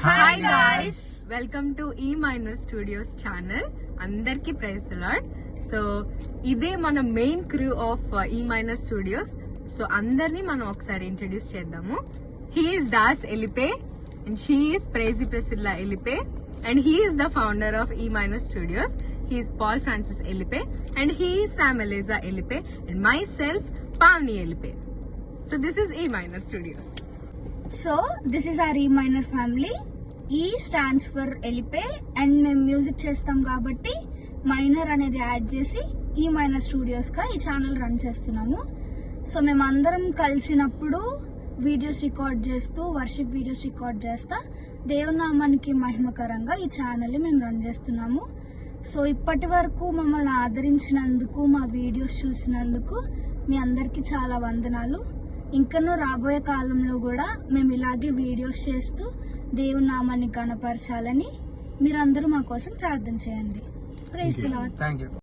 Hi guys, welcome to ఈ minor studios channel. అందరికి praise Lord. So ఇదే మన మెయిన్ క్రూ ఆఫ్ ఈ మైనర్ స్టూడియోస్. సో అందరినీ మనం ఒకసారి ఇంట్రడ్యూస్ చేద్దాము. He is Das Elipe and she is ప్రైజీ Priscilla Elipe and he is the founder of ఈ minor studios. He is Paul Francis Elipe and he is Sam Eliza Elipe and myself Pavni Elipe. So this is E Minor Studios. So this is our E Minor family. E stands for Elipe and మేము music చేస్తాం కాబట్టి minor అనేది add చేసి E Minor Studios గా ఈ channel run చేస్తున్నాము. So మేము అందరం కలిసినప్పుడు వీడియోస్ రికార్డ్ చేస్తూ వర్షిప్ వీడియోస్ రికార్డ్ చేస్తా దేవునామానికి మహిమకరంగా ఈ ఛానల్ మేము రన్ చేస్తున్నాము. సో ఇప్పటి వరకు మమ్మల్ని ఆదరించినందుకు, మా వీడియోస్ చూసినందుకు మీ అందరికీ చాలా వందనాలు. ఇంకనూ రాబోయే కాలంలో కూడా మేము ఇలాగే వీడియోస్ చేస్తూ దేవుని నామాన్ని గణపరచాలని మీరందరూ మా కోసం ప్రార్థన చేయండి. Praise the lord.